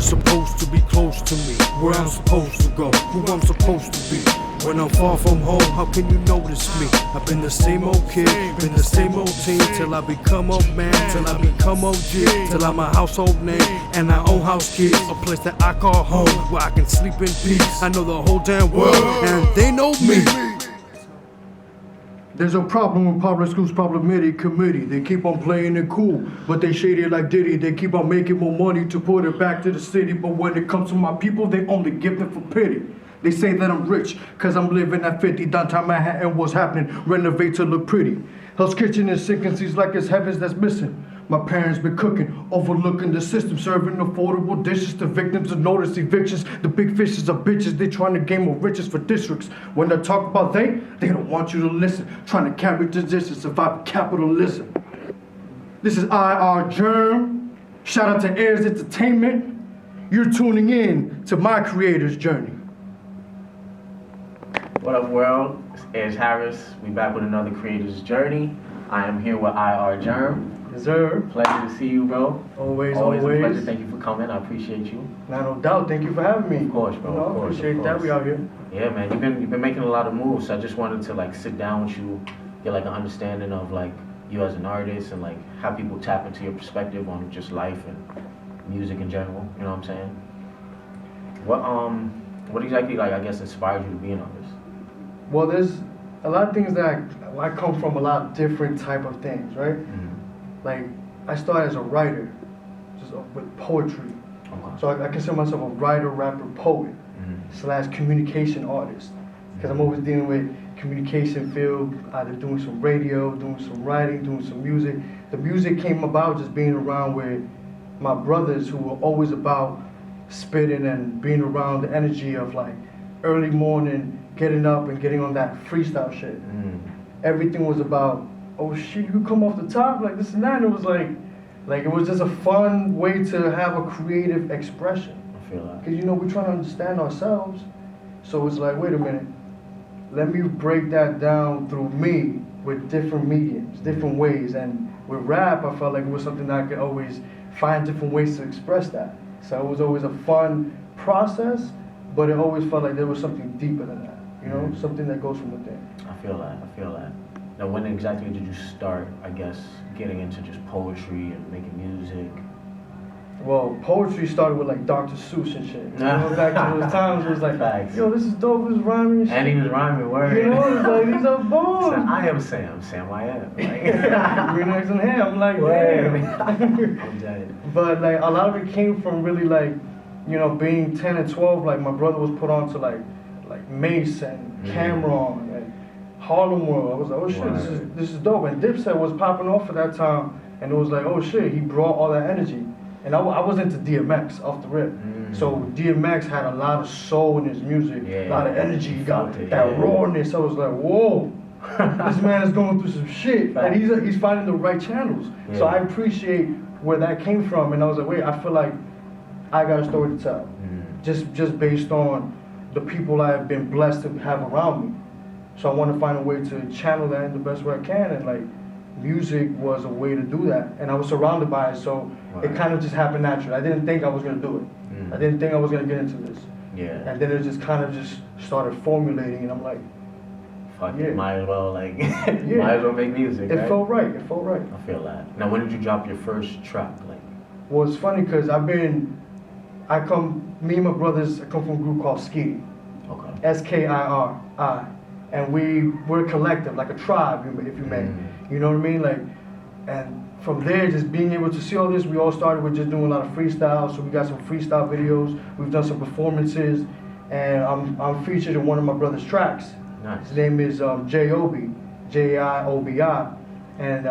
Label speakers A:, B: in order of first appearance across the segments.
A: You're supposed to be close to me, where I'm supposed to go, who I'm supposed to be. When I'm far from home, how can you notice me? I've been the same old kid, been the same old teen, till I become old man, till I become OG, till I'm a household name, and I own house keys, a place that I call home, where I can sleep in peace. I know the whole damn world, and they know me.
B: There's a problem with public schools problematic committee. They keep on playing it cool, but they shady like Diddy. They keep on making more money to put it back to the city, but when it comes to my people, they only give them for pity. They say that I'm rich, cause I'm living at 50 downtown Manhattan. What's happening? Renovate to look pretty. Hell's Kitchen is sinking, seems like it's heavens that's missing. My parents been cooking, overlooking the system, serving affordable dishes to victims of notice evictions. The big fishes are bitches, they trying to gain more riches for districts. When they talk about they don't want you to listen. Trying to carry tradition, survive capitalism. This is I.R.G3RM. Shout out to I.R.G3RM Entertainment. You're tuning in to my creator's journey.
C: What up, world? It's Harris. We back with another creator's journey. I am here with I.R.G3RM.
B: Yes, sir.
C: Pleasure to see you, bro.
B: Always.
C: A pleasure. Thank you for coming. I appreciate you.
B: No doubt. Thank you for having me.
C: Of course, bro. Of course.
B: Appreciate that. We out here.
C: Yeah, man. You've been making a lot of moves. So I just wanted to like sit down with you, get like an understanding of like you as an artist and like how people tap into your perspective on just life and music in general. You know what I'm saying? What exactly like I guess inspired you to be an artist?
B: Well, there's a lot of things that I come from a lot of different type of things, right?
C: Mm-hmm.
B: Like, I started as a writer, just with poetry.
C: Okay.
B: So I consider myself a writer, rapper, poet, / communication artist. Because I'm always dealing with communication field, either doing some radio, doing some writing, doing some music. The music came about just being around with my brothers who were always about spitting and being around the energy of like early morning, getting up and getting on that freestyle shit. Everything was about, oh shit, you come off the top like this and that. And it was like it was just a fun way to have a creative expression.
C: I feel that.
B: Because we're trying to understand ourselves. So it's like, wait a minute, let me break that down through me with different mediums, different ways. And with rap, I felt like it was something that I could always find different ways to express that. So it was always a fun process, but it always felt like there was something deeper than that, something that goes from within.
C: I feel that. Now, when exactly did you start, I guess, getting into just poetry and making music?
B: Well, poetry started with like Dr. Seuss and shit. Back to those times, it was like,
C: Facts.
B: yo, this is dope, this is rhyming and shit.
C: And he was rhyming, word.
B: It's like, these are bones.
C: So I am Sam, I am.
B: Remix and him, I'm like, damn.
C: I'm dead.
B: But like, a lot of it came from really like, being 10 and 12, like my brother was put on to like Mace and Cameron and Harlem World. I was like, oh shit, this is dope. And Dipset was popping off at that time, and it was like, oh shit, he brought all that energy. And I was into DMX off the rip. So DMX had a lot of soul in his music, a lot of energy, he got that rawness. I was like, whoa, this man is going through some shit. And he's finding the right channels. So I appreciate where that came from. And I was like, wait, I feel like I got a story to tell. Just based on the people I have been blessed to have around me. So I want to find a way to channel that in the best way I can, and like music was a way to do that, and I was surrounded by it, so it kind of just happened naturally. I didn't think I was gonna do it. I didn't think I was gonna get into this. And then it just kind of just started formulating, and I'm like,
C: fuck it, might as well might as well make music.
B: It felt right.
C: I feel that. Now, when did you drop your first track?
B: Well, it's funny because me and my brothers, I come from a group called Skiri.
C: Okay.
B: SKIRI. And we're a collective, like a tribe, if you may. You know what I mean? Like, and from there, just being able to see all this, we all started with just doing a lot of freestyle. So we got some freestyle videos. We've done some performances, and I'm featured in one of my brother's tracks.
C: Nice.
B: His name is J.O.B., J-I-O-B-I. And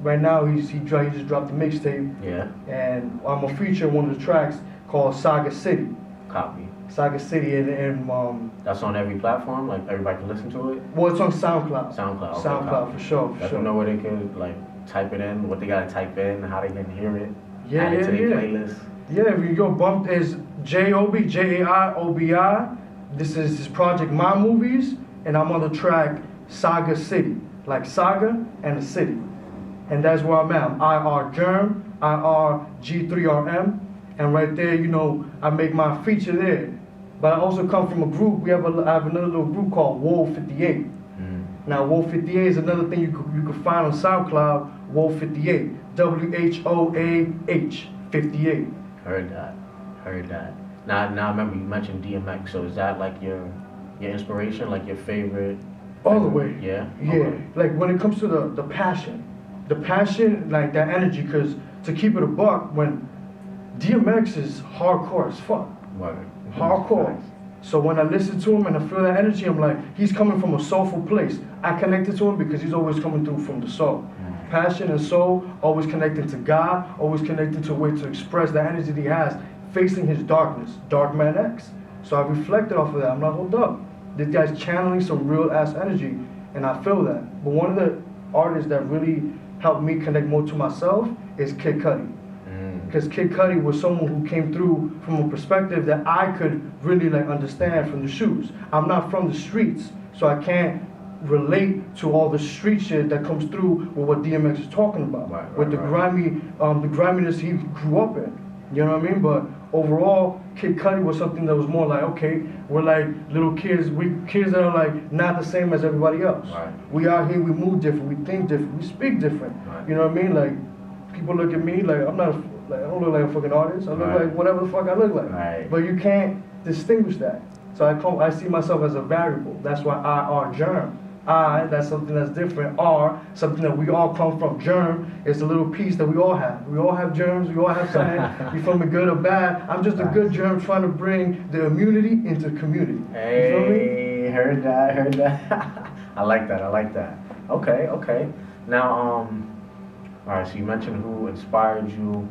B: right now he just dropped the mixtape.
C: Yeah.
B: And I'm a feature in one of the tracks called Saga City.
C: Copy.
B: Saga City, and
C: that's on every platform, like everybody can listen to it?
B: Well, it's on SoundCloud.
C: Okay,
B: SoundCloud, for sure.
C: Let them know where they can like type it in, what they gotta type in, how they can hear it.
B: Add
C: it to their playlist.
B: Yeah, if you go bump is J-O-B, J-A-I-O-B-I. This is his project My Movies, and I'm on the track Saga City, like Saga and a city. And that's where I'm at. I'm I.R.G3RM, I.R.G3RM. and right there, you know, I make my feature there. But I also come from a group. I have another little group called Wolf 58. Now, Wolf 58 is another thing you could find on SoundCloud. Wolf 58, WHOAH 58.
C: Heard that. Now I remember you mentioned DMX. So is that like your inspiration, like your favorite?
B: All the way.
C: Yeah.
B: Yeah.
C: Okay.
B: Like when it comes to the passion, like that energy. Because to keep it a buck, when DMX is hardcore as fuck.
C: Right.
B: Hardcore.
C: Nice.
B: So when I listen to him and I feel that energy, I'm like, he's coming from a soulful place. I connected to him because he's always coming through from the soul. Passion and soul, always connecting to God, always connecting to a way to express the energy that he has, facing his darkness, Dark Man X. So I reflected off of that. I'm like, hold up. This guy's channeling some real ass energy, and I feel that. But one of the artists that really helped me connect more to myself is Kid Cudi. Because Kid Cudi was someone who came through from a perspective that I could really like understand from the shoes. I'm not from the streets, so I can't relate to all the street shit that comes through with what DMX is talking about. With the griminess he grew up in. You know what I mean? But overall, Kid Cudi was something that was more like, okay, we're like little kids, kids that are like not the same as everybody else.
C: Right.
B: We out here, we move different, we think different, we speak different.
C: Right.
B: You know what I mean? Like people look at me like I don't look like a fucking artist. I look like whatever the fuck I look like.
C: Right.
B: But you can't distinguish that. So I see myself as a variable. That's why I.R.G3RM. That's something that's different. R, something that we all come from. Germ is a little piece that we all have. We all have germs. We all have something. You feel me, good or bad? I'm just a good germ trying to bring the immunity into community.
C: Hey,
B: you feel me?
C: heard that. I like that. Okay. Now, all right. So you mentioned who inspired you.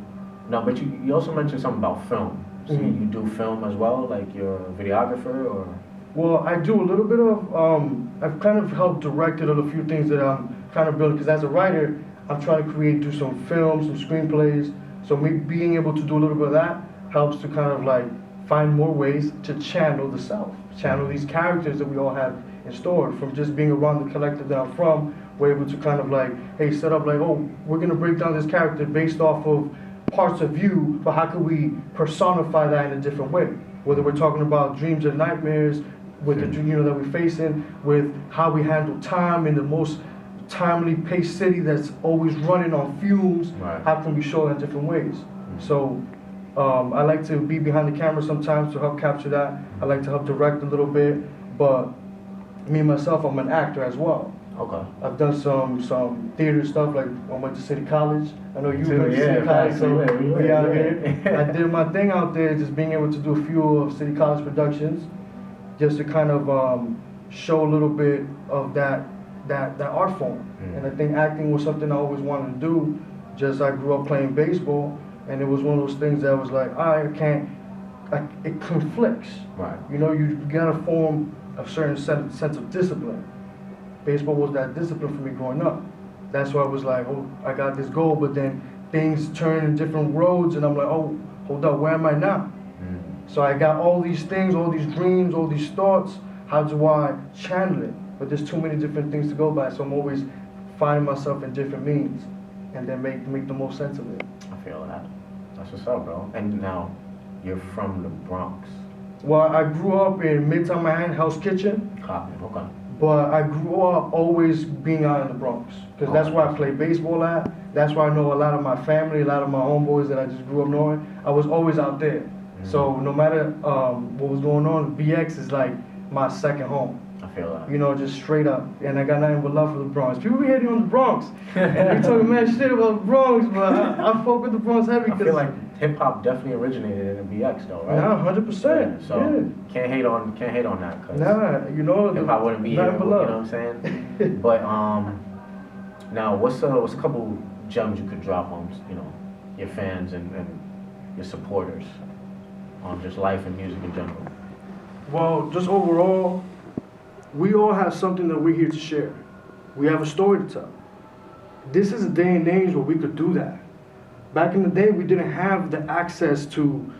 C: No, but you also mentioned something about film. So you do film as well, like you're a videographer, or?
B: Well, I do a little bit of, I've kind of helped directed a few things that I'm kind of building, because as a writer, I'm trying to do some films, some screenplays, so me being able to do a little bit of that helps to kind of like find more ways to channel the self, channel these characters that we all have in store. From just being around the collective that I'm from, we're able to kind of like, hey, set up like, oh, we're gonna break down this character based off of parts of you, but how can we personify that in a different way? Whether we're talking about dreams and nightmares, with the that we're facing, with how we handle time in the most timely paced city that's always running on fumes.
C: Right.
B: How can we show that in different ways? So I like to be behind the camera sometimes to help capture that. I like to help direct a little bit, but me myself, I'm an actor as well.
C: Okay.
B: I've done some theater stuff, like I went to City College. I know you
C: Too,
B: went to City College, so we out here.
C: Yeah.
B: I did my thing out there, just being able to do a few of City College productions, just to kind of show a little bit of that art form. And I think acting was something I always wanted to do. Just I grew up playing baseball, and it was one of those things that was like, it conflicts.
C: Right.
B: You know, you gotta form a certain sense of discipline. Baseball was that discipline for me growing up. That's why I was like, oh, I got this goal, but then things turn in different roads, and I'm like, oh, hold up, where am I now? So I got all these things, all these dreams, all these thoughts. How do I channel it? But there's too many different things to go by, so I'm always finding myself in different means, and then make the most sense of it.
C: I feel that. That's what's up, bro. And now, you're from the Bronx.
B: Well, I grew up in Midtown Manhattan, Hell's Kitchen.
C: Copy. Okay.
B: But I grew up always being out in the Bronx, because that's where I played baseball at. That's where I know a lot of my family, a lot of my homeboys that I just grew up knowing. I was always out there. So no matter what was going on, BX is like my second home.
C: I feel that.
B: You know, just straight up. And I got nothing but love for the Bronx. People be hating on the Bronx. And they talking mad shit about the Bronx, but I fuck with the Bronx heavy.
C: I feel like hip hop definitely originated in the BX though, right?
B: Nah, 100%.
C: Yeah, so can't hate on that, cause
B: you know,
C: hip hop wouldn't be here. You
B: but
C: know what I'm saying? But now what's a couple gems you could drop on your fans and your supporters on just life and music in general?
B: Well, just overall, we all have something that we're here to share. We have a story to tell. This is a day and age where we could do that. Back in the day, we didn't have the access to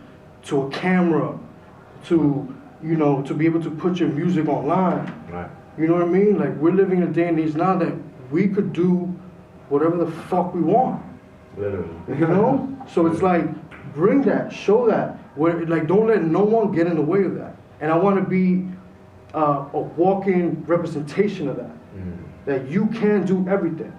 B: a camera, to be able to put your music online.
C: Right.
B: You know what I mean? Like, we're living in a day and age now that we could do whatever the fuck we want.
C: Literally.
B: You know? So it's like, bring that, show that. Where like, don't let no one get in the way of that. And I want to be a walking representation of that. That you can do everything.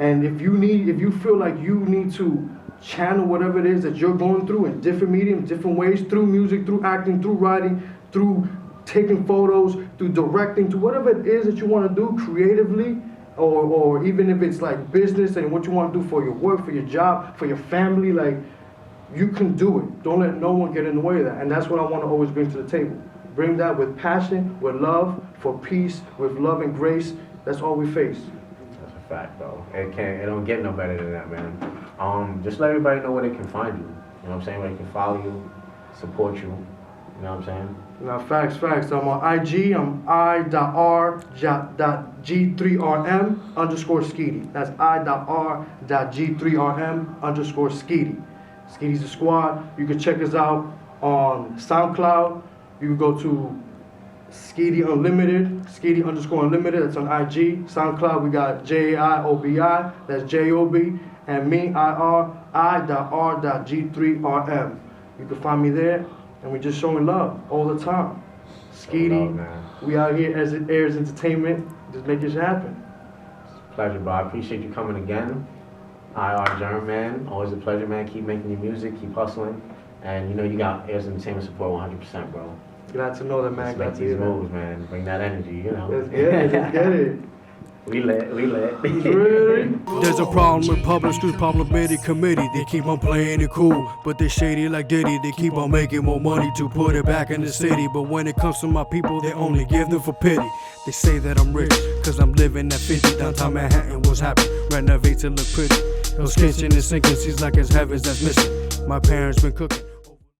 B: And if you feel like you need to channel whatever it is that you're going through in different mediums, different ways, through music, through acting, through writing, through taking photos, through directing, to whatever it is that you want to do creatively, or even if it's like business and what you want to do for your work, for your job, for your family, like, you can do it. Don't let no one get in the way of that. And that's what I want to always bring to the table. Bring that with passion, with love, for peace, with love and grace. That's all we face.
D: That's a fact, though. It don't get no better than that, man. Just let everybody know where they can find you. You know what I'm saying? Where they can follow you, support you. You know what I'm saying?
B: Now, facts. I'm on IG. I'm I.R.G3RM _Skeety. That's I.R.G3RM _Skeety. Skeety's the squad. You can check us out on SoundCloud. You can go to Skeety Unlimited, Skeety _Unlimited. That's on IG. SoundCloud, we got JAIOBI. That's JOB. And me, I.R.G3RM. You can find me there. And we're just showing love all the time. Skeety, we out here as it airs entertainment, just making it happen.
D: It's a pleasure, bro. I appreciate you coming again. I.R.G3RM, man. Always a pleasure, man. Keep making your music, keep hustling. And you know you got Airs Entertainment support 100%, bro.
B: Glad to know that, man.
D: Let's make these moves, man. Bring that energy, you know.
B: Let's get it, let's get it.
D: We lit.
A: There's a problem with public street problematic committee. They keep on playing it cool, but they shady like Diddy. They keep on making more money to put it back in the city. But when it comes to my people, they only give them for pity. They say that I'm rich, cause I'm living at 50. Downtown Manhattan, what's happening? Renovate to look pretty. Those kitchen and sinking, seems like it's heavens that's missing. My parents been cooking.